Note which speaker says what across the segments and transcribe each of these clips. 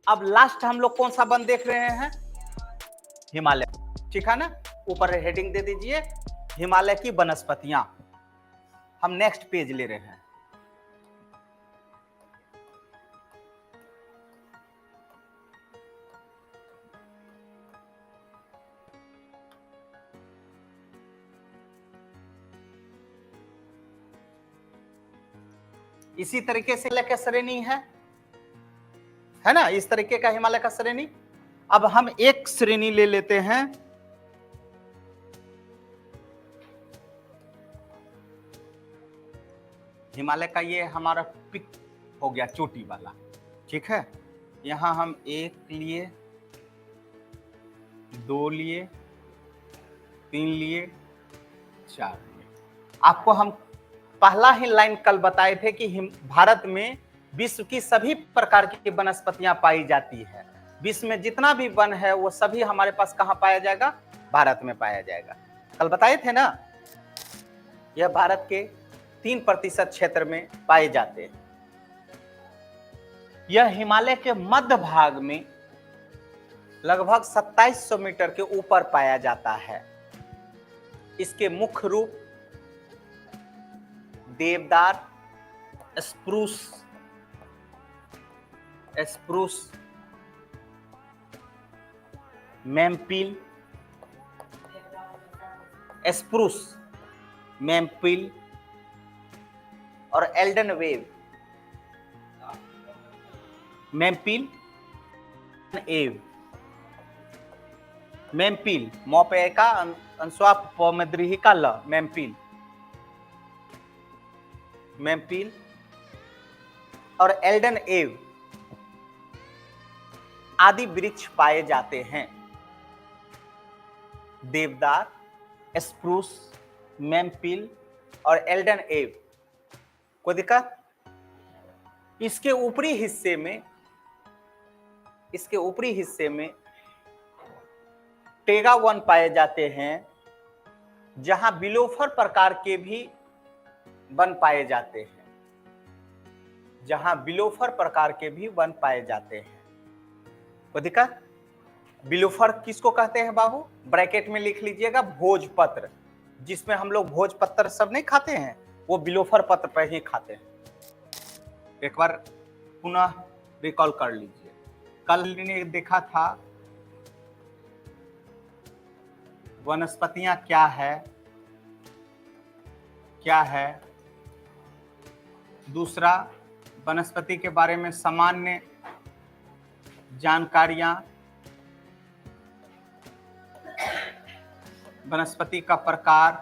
Speaker 1: अब लास्ट हम लोग कौन सा वन देख रहे हैं? हिमालय, ठीक है ना। ऊपर हेडिंग दे दीजिए हिमालय की वनस्पतियां। हम नेक्स्ट पेज ले रहे हैं। इसी तरीके से हिमालय का श्रेणी है ना, इस तरीके का हिमालय का श्रेणी। अब हम एक श्रेणी ले लेते हैं, हिमालय का ये हमारा पिक हो गया चोटी वाला, ठीक है। यहां हम 1 लिए, 2 लिए, 3 लिए, 4 लिए। आपको हम पहला ही लाइन कल बताए थे कि भारत में विश्व की सभी प्रकार की वनस्पतियां पाई जाती है। विश्व में जितना भी वन है वो सभी हमारे पास कहां पाया जाएगा? भारत में पाया जाएगा। कल बताए थे ना, यह भारत के 3% क्षेत्र में पाए जाते हैं। यह हिमालय के मध्य भाग में लगभग 2700 मीटर के ऊपर पाया जाता है। इसके मुख्य रूप देवदार, स्प्रूस, मेमपिल, और एल्डन वेव। मेमपिल मोपेका अंस्वाप पोमेद्रिहिका ल मेमपिल और एल्डन एव आदि वृक्ष पाए जाते हैं। देवदार, स्प्रूस, मेमपिल और एल्डन एव। कोई दिक्कत? इसके ऊपरी हिस्से में टेगा वन पाए जाते हैं, जहां बिलोफर प्रकार के भी वन पाए जाते हैं। कोई दिक्कत? बिलोफर किसको कहते हैं बाबू? ब्रैकेट में लिख लीजिएगा, भोजपत्र। जिसमें हम लोग भोजपत्र सब नहीं खाते हैं, वो बिलोफर पत्र पर ही खाते हैं। एक बार पुनः रिकॉल कर लीजिए। कल ने देखा था वनस्पतियां क्या है। दूसरा, वनस्पति के बारे में सामान्य जानकारियां, वनस्पति का प्रकार,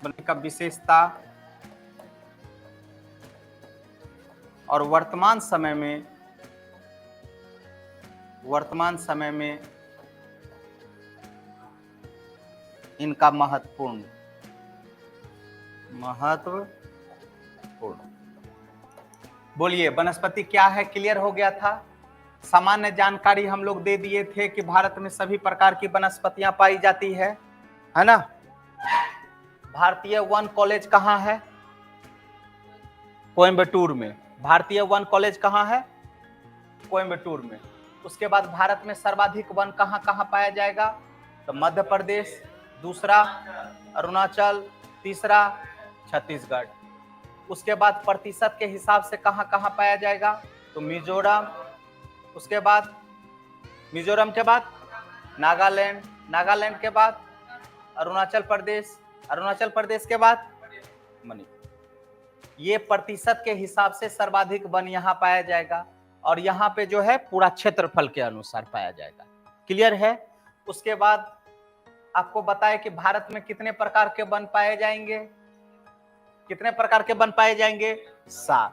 Speaker 1: वनस्पति का विशेषता, और वर्तमान समय में इनका महत्वपूर्ण। बोलिए, वनस्पति क्या है? क्लियर हो गया था। सामान्य जानकारी हम लोग दे दिए थे कि भारत में सभी प्रकार की वनस्पतियां पाई जाती है ना। भारतीय वन कॉलेज कहाँ है? कोयम्बटूर में। भारतीय वन कॉलेज कहाँ है? कोयम्बटूर में। उसके बाद भारत में सर्वाधिक वन कहाँ कहाँ पाया जाएगा? तो मध्य प्रदेश, दूसरा अरुणाचल, तीसरा छत्तीसगढ़। उसके बाद प्रतिशत के हिसाब से कहाँ कहाँ पाया जाएगा? तो मिजोरम, उसके बाद मिजोरम के बाद नागालैंड, नागालैंड के बाद अरुणाचल प्रदेश, अरुणाचल प्रदेश के बाद मणिपुर। ये प्रतिशत के हिसाब से सर्वाधिक वन यहाँ पाया जाएगा, और यहाँ पे जो है पूरा क्षेत्रफल के अनुसार पाया जाएगा। क्लियर है? उसके बाद आपको बताया कि भारत में कितने प्रकार के वन पाए जाएंगे? कितने प्रकार के वन पाए जाएंगे? 7।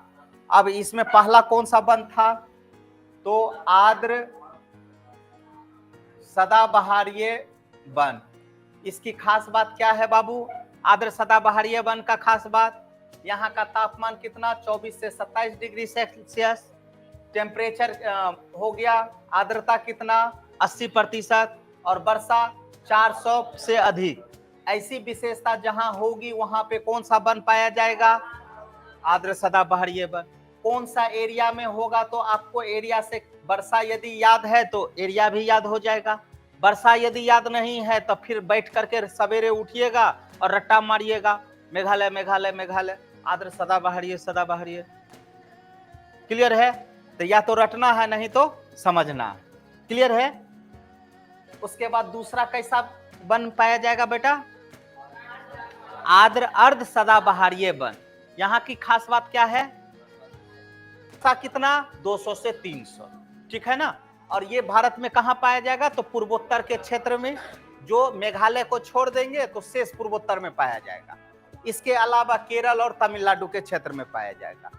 Speaker 1: अब इसमें पहला कौन सा वन था? तो आर्द्र सदाबहारीय वन। इसकी खास बात क्या है बाबू? आर्द्र सदाबहारीय वन का खास बात, यहाँ का तापमान कितना? 24 से 27 डिग्री सेल्सियस। टेम्परेचर हो गया, आर्द्रता कितना? 80%, और वर्षा 400 से अधिक। ऐसी विशेषता जहां होगी वहां पे कौन सा वन पाया जाएगा? आर्द्र सदाबहारीय वन। कौन सा एरिया में होगा, तो आपको एरिया से वर्षा यदि याद है तो एरिया भी याद हो जाएगा। वर्षा यदि याद नहीं है तो फिर बैठ करके सवेरे उठिएगा और रट्टा मारिएगा, मेघालय मेघालय मेघालय, आर्द्र सदाबहार ये सदाबहार ये। क्लियर है? तो या तो रटना है नहीं तो समझना है। क्लियर है? उसके बाद दूसरा कैसा वन पाया जाएगा बेटा? आर्द्र अर्ध सदाबहारीय वन। यहाँ की खास बात क्या है? कितना? 200 से 300, ठीक है ना। और ये भारत में कहां पाया जाएगा? तो पूर्वोत्तर के क्षेत्र में, जो मेघालय को छोड़ देंगे तो शेष पूर्वोत्तर में पाया जाएगा। इसके अलावा केरल और तमिलनाडु के क्षेत्र में पाया जाएगा।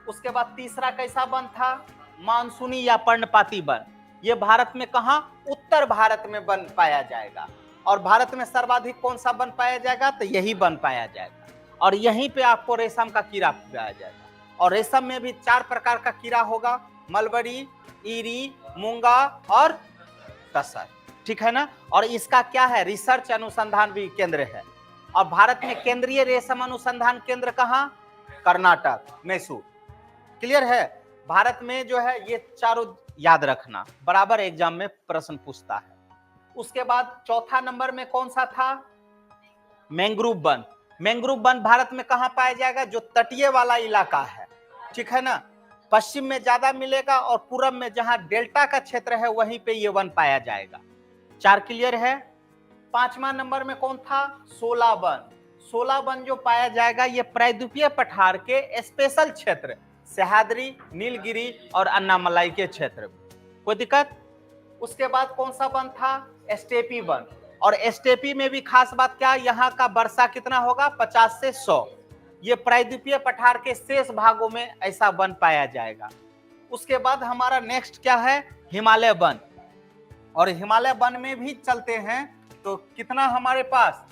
Speaker 1: उसके बाद तीसरा कैसा वन था? मानसूनी या पर्णपाती वन। ये भारत में कहां? उत्तर भारत में वन पाया जाएगा। और भारत में सर्वाधिक कौन सा वन पाया जाएगा? तो यही वन पाया जाएगा। और यहीं पे आपको रेशम का कीड़ा पाया जाएगा। और रेशम में भी 4 प्रकार का कीड़ा होगा, मलबरी, ईरी, मूंगा और तसर, ठीक है ना। और इसका क्या है? रिसर्च अनुसंधान भी केंद्र है। और भारत में केंद्रीय रेशम अनुसंधान केंद्र कहां? कर्नाटक, मैसूर। क्लियर है? भारत में जो है ये चारों याद रखना, बराबर एग्जाम में प्रश्न पूछता है। उसके बाद चौथा नंबर में कौन सा था? Mangrove one. Mangrove one Bharat में कहां पाया जाएगा? जो तटीय वाला इलाका है, ठीक है ना। पश्चिम में ज्यादा मिलेगा और पूरब में जहां डेल्टा का क्षेत्र है वहीं पे ये वन पाया जाएगा। 4 क्लियर है? 5वां नंबर में कौन था? शोला वन। शोला वन जो पाया जाएगा ये प्रायद्वीपीय पठार के स्पेशल क्षेत्र, सह्याद्री, नीलगिरी और अन्नामलाई के क्षेत्र में। कोई दिक्कत? उसके बाद कौन सा वन था? Steppe one. और स्टेपी में भी खास बात क्या? यहाँ का वर्षा कितना होगा? 50 से 100। ये प्रायद्वीपीय पठार के शेष भागों में ऐसा वन पाया जाएगा। उसके बाद हमारा नेक्स्ट क्या है? हिमालय वन। और हिमालय वन में भी चलते हैं तो कितना हमारे पास?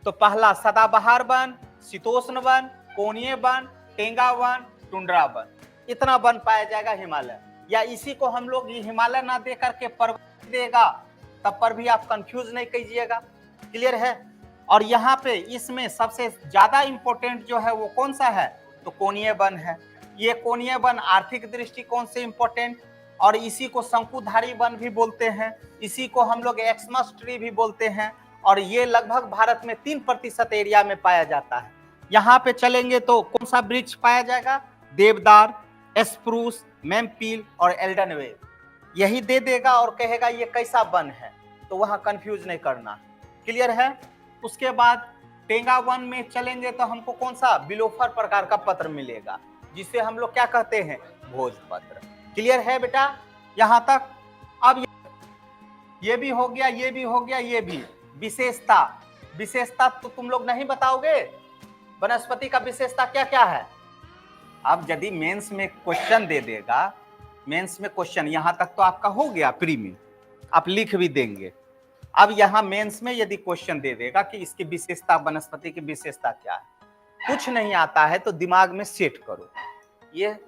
Speaker 1: तो पहला सदाबहार वन, शीतोष्ण वन, कोणीय वन, टेंगा वन, टुंड्रा वन, इतना वन पाया जाएगा हिमालय। या इसी को हम लोग हिमालय ना दे करके पर्वत देगा तब पर भी आप कंफ्यूज नहीं कीजिएगा। क्लियर है? और यहाँ पे इसमें सबसे ज्यादा इंपॉर्टेंट जो है वो कौन सा है? तो कोणीय वन है। ये कोणीय वन आर्थिक दृष्टिकोण से इंपॉर्टेंट, और इसी को शंकुधारी वन भी बोलते हैं, इसी को हम लोग एक्समस ट्री भी बोलते हैं। और ये लगभग भारत में 3% एरिया में पाया जाता है। यहाँ पे चलेंगे तो कौन सा वृक्ष पाया जाएगा? देवदार, स्प्रूस, मेमपील और एल्डनवेल। यही दे देगा और कहेगा ये कैसा वन है, तो वहां कंफ्यूज नहीं करना। क्लियर है? उसके बाद टेंगा वन में चलेंगे तो हमको कौन सा? बिलोफर प्रकार का पत्र मिलेगा, जिसे हम लोग क्या कहते हैं? भोजपत्र। क्लियर है बेटा यहां तक? अब ये भी हो गया, ये भी हो गया, ये भी। विशेषता तो तुम लोग नहीं बताओगे? वनस्पति का विशेषता क्या क्या है? अब यदि मेंस में क्वेश्चन दे देगा, मेंस में क्वेश्चन यहां तक तो आपका हो गया, प्री में आप लिख भी देंगे। अब यहां मेंस में यदि क्वेश्चन दे देगा कि इसकी विशेषता, वनस्पति की विशेषता क्या है, कुछ नहीं आता है तो दिमाग में सेट करो, ये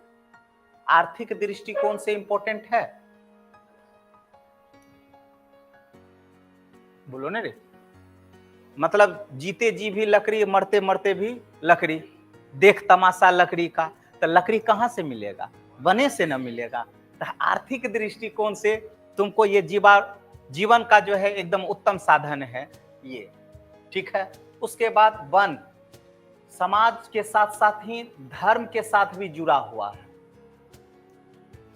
Speaker 1: आर्थिक दृष्टिकोण से इंपॉर्टेंट है। बोलो ना रे, मतलब जीते जी भी लकड़ी, मरते मरते भी लकड़ी। देख तमाशा लकड़ी का, तो लकड़ी कहां से मिलेगा? वने से न मिलेगा। तो आर्थिक दृष्टिकोण से तुमको ये जीवन का जो है एकदम उत्तम साधन है ये, ठीक है। उसके बाद वन समाज के साथ साथ ही धर्म के साथ भी जुड़ा हुआ है।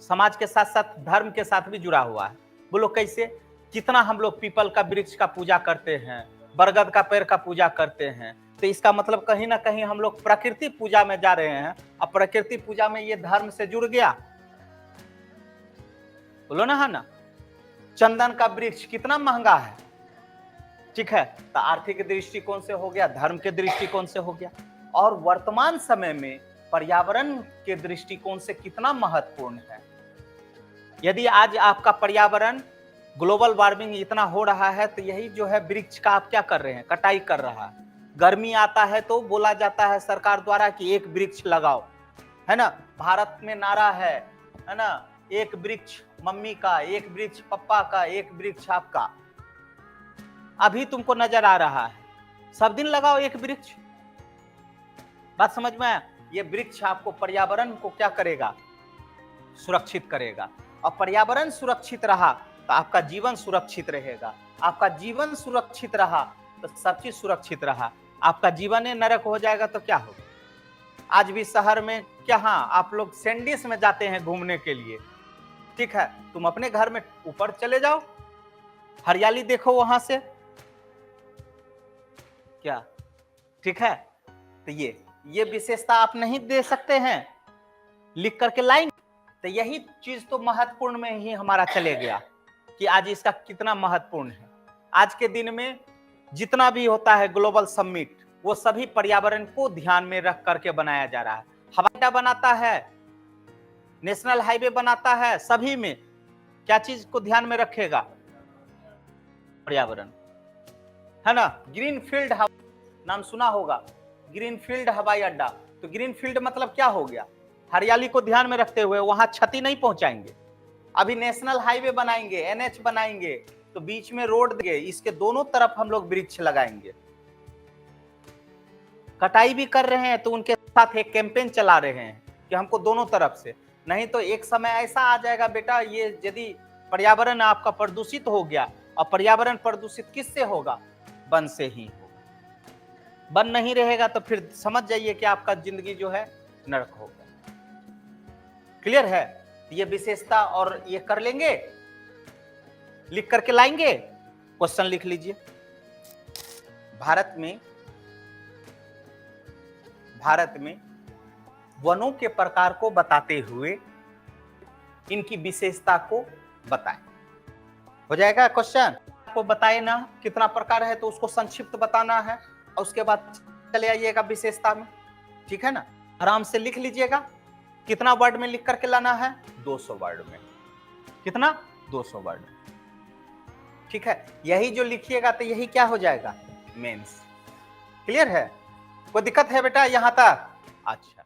Speaker 1: समाज के साथ साथ धर्म के साथ भी जुड़ा हुआ है। बोलो कैसे? कितना हम लोग पीपल का वृक्ष का पूजा करते हैं, बरगद का पेड़ का पूजा करते हैं, तो इसका मतलब कहीं ना कहीं हम लोग प्रकृति पूजा में जा रहे हैं। अब प्रकृति पूजा में ये धर्म से जुड़ गया। बोलो ना, है ना। चंदन का वृक्ष कितना महंगा है, ठीक है, तो आर्थिक दृष्टिकोण से हो गया, धर्म के दृष्टिकोण से हो गया। और वर्तमान समय में पर्यावरण के दृष्टिकोण से कितना महत्वपूर्ण है। यदि आज आपका पर्यावरण, ग्लोबल वार्मिंग इतना हो रहा है, तो यही जो है वृक्ष का आप क्या कर रहे हैं? कटाई कर रहा है। गर्मी आता है तो बोला जाता है सरकार द्वारा कि एक वृक्ष लगाओ, है ना। भारत में नारा है ना, एक वृक्ष मम्मी का, एक वृक्ष पापा का, एक वृक्ष आपका। अभी तुमको नजर आ रहा है, सब दिन लगाओ एक वृक्ष। बात समझ में आया? ये वृक्ष आपको पर्यावरण को क्या करेगा, सुरक्षित करेगा। और पर्यावरण सुरक्षित रहा तो आपका जीवन सुरक्षित रहेगा, आपका जीवन सुरक्षित रहा तो सब चीज सुरक्षित रहा। आपका जीवन नरक हो जाएगा तो क्या होगा। आज भी शहर में क्या, हाँ आप लोग सैंडिस में जाते हैं घूमने के लिए, ठीक है, तुम अपने घर में ऊपर चले जाओ, हरियाली देखो वहां से, क्या ठीक है। तो ये विशेषता आप नहीं दे सकते हैं, लिख करके लाएंगे। तो यही चीज तो महत्वपूर्ण में ही हमारा चले गया कि आज इसका कितना महत्वपूर्ण है। आज के दिन में जितना भी होता है ग्लोबल समिट, वो सभी पर्यावरण को ध्यान में रख करके बनाया जा रहा है। हवाई अड्डा बनाता है, नेशनल हाईवे बनाता है, सभी में क्या चीज को ध्यान में रखेगा, पर्यावरण, है ना। ग्रीनफील्ड नाम सुना होगा, ग्रीनफील्ड हवाई अड्डा। तो ग्रीनफील्ड मतलब क्या हो गया, हरियाली को ध्यान में रखते हुए वहां क्षति नहीं पहुंचाएंगे। अभी नेशनल हाईवे बनाएंगे, एनएच बनाएंगे, तो बीच में रोड देंगे, इसके दोनों तरफ हम लोग वृक्ष लगाएंगे। कटाई भी कर रहे हैं तो उनके साथ एक कैंपेन चला रहे हैं कि हमको दोनों तरफ से, नहीं तो एक समय ऐसा आ जाएगा बेटा, ये यदि पर्यावरण आपका प्रदूषित हो गया, और पर्यावरण प्रदूषित किससे होगा, वन से ही होगा। वन नहीं रहेगा तो फिर समझ जाइए कि आपका जिंदगी जो है नरक होगा। क्लियर है। ये विशेषता और ये कर लेंगे, लिख करके लाएंगे। क्वेश्चन लिख लीजिए। भारत में वनों के प्रकार को बताते हुए इनकी विशेषता को बताएं। हो जाएगा क्वेश्चन। आपको बताए ना कितना प्रकार है तो उसको संक्षिप्त बताना है, और उसके बाद चले आइएगा विशेषता में, ठीक है ना। आराम से लिख लीजिएगा। कितना वर्ड में लिख करके लाना है, 200 वर्ड में। कितना, 200 वर्ड, ठीक है। यही जो लिखिएगा तो यही क्या हो जाएगा, मेंस। क्लियर है। कोई दिक्कत है बेटा यहां तक? अच्छा,